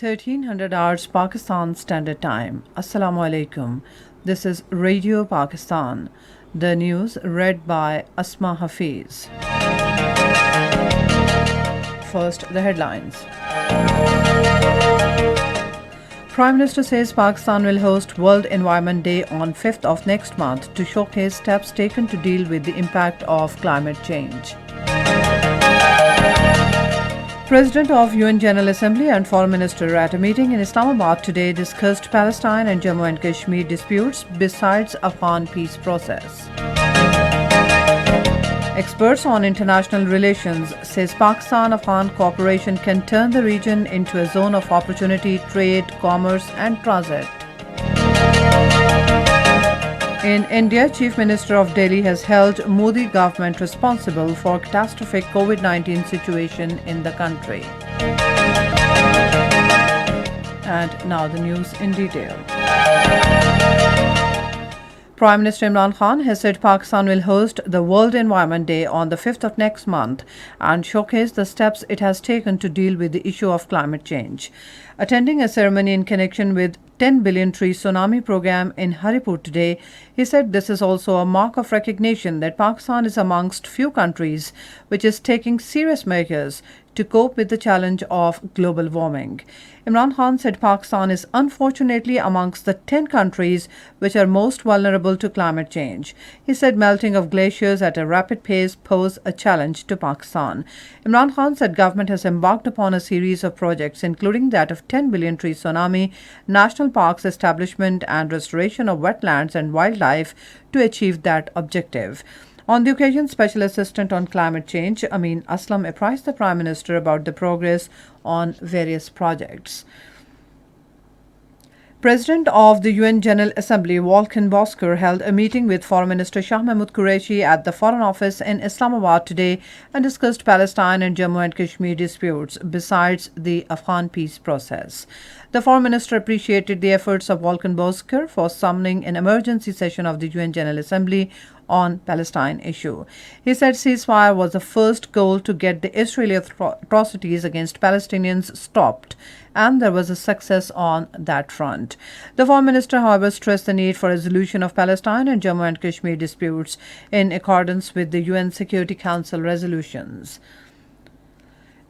1300 hours Pakistan Standard Time. Assalamu alaikum. This is Radio Pakistan. The news read by Asma Hafiz. First, the headlines. Prime Minister says Pakistan will host World Environment Day on 5th of next month to showcase steps taken to deal with the impact of climate change. President of UN General Assembly and Foreign Minister at a meeting in Islamabad today discussed Palestine and Jammu and Kashmir disputes besides Afghan peace process. Experts on international relations says Pakistan-Afghan cooperation can turn the region into a zone of opportunity, trade, commerce and transit. In India, Chief Minister of Delhi has held Modi government responsible for catastrophic COVID-19 situation in the country. And now the news in detail. Prime Minister Imran Khan has said Pakistan will host the World Environment Day on the 5th of next month and showcase the steps it has taken to deal with the issue of climate change. Attending a ceremony in connection with 10 billion tree tsunami program in Haripur today, he said this is also a mark of recognition that Pakistan is amongst few countries which is taking serious measures to cope with the challenge of global warming. Imran Khan said Pakistan is unfortunately amongst the 10 countries which are most vulnerable to climate change. He said melting of glaciers at a rapid pace pose a challenge to Pakistan. Imran Khan said government has embarked upon a series of projects including that of 10 billion tree tsunami, national parks establishment and restoration of wetlands and wildlife to achieve that objective. On the occasion, Special Assistant on Climate Change, Amin Aslam, apprised the Prime Minister about the progress on various projects. President of the UN General Assembly, Volkan Bozkır, held a meeting with Foreign Minister Shah Mahmood Qureshi at the Foreign Office in Islamabad today and discussed Palestine and Jammu and Kashmir disputes besides the Afghan peace process. The Foreign Minister appreciated the efforts of Volkan Bozkır for summoning an emergency session of the UN General Assembly on Palestine issue. He said ceasefire was the first goal to get the Israeli atrocities against Palestinians stopped, and there was a success on that front. The Foreign Minister, however, stressed the need for resolution of Palestine and Jammu and Kashmir disputes in accordance with the UN Security Council resolutions.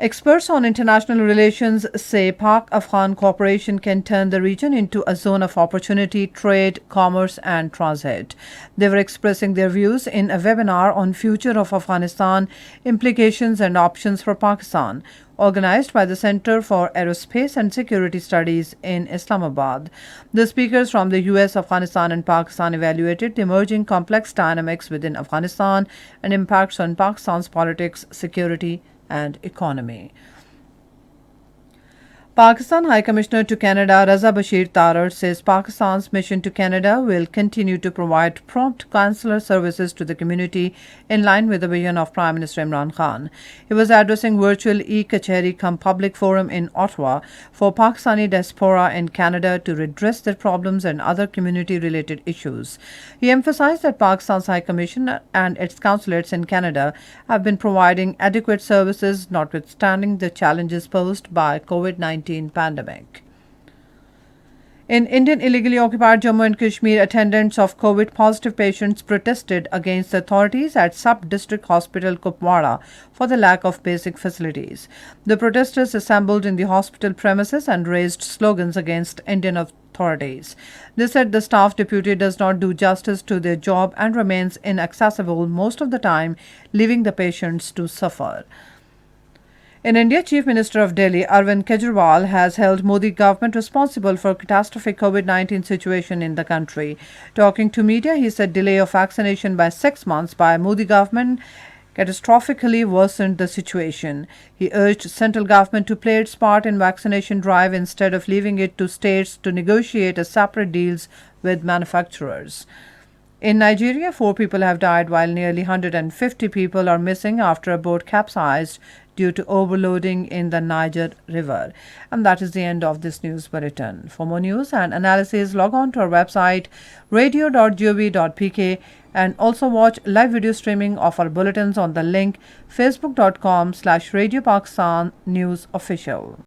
Experts on international relations say Pak-Afghan cooperation can turn the region into a zone of opportunity, trade, commerce and transit. They were expressing their views in a webinar on future of Afghanistan, implications and options for Pakistan, organized by the Center for Aerospace and Security Studies in Islamabad. The speakers from the US, Afghanistan and Pakistan evaluated the emerging complex dynamics within Afghanistan and impacts on Pakistan's politics, security and economy. Pakistan High Commissioner to Canada Raza Bashir Tarar says Pakistan's mission to Canada will continue to provide prompt consular services to the community in line with the vision of Prime Minister Imran Khan. He was addressing virtual e-Kacheri cum public forum in Ottawa for Pakistani diaspora in Canada to redress their problems and other community-related issues. He emphasized that Pakistan's High Commission and its consulates in Canada have been providing adequate services notwithstanding the challenges posed by COVID-19 pandemic. In Indian illegally occupied Jammu and Kashmir, attendants of COVID-positive patients protested against the authorities at Sub-District Hospital Kupwara for the lack of basic facilities. The protesters assembled in the hospital premises and raised slogans against Indian authorities. They said the staff deputy does not do justice to their job and remains inaccessible most of the time, leaving the patients to suffer. In India, Chief Minister of Delhi, Arvind Kejriwal, has held Modi government responsible for catastrophic COVID-19 situation in the country. Talking to media, he said delay of vaccination by 6 months by Modi government catastrophically worsened the situation. He urged central government to play its part in vaccination drive instead of leaving it to states to negotiate a separate deals with manufacturers. In Nigeria, 4 people have died while nearly 150 people are missing after a boat capsized due to overloading in the Niger River. And that is the end of this news bulletin. For more news and analysis, log on to our website radio.gov.pk and also watch live video streaming of our bulletins on the link facebook.com/Radio Pakistan News Official.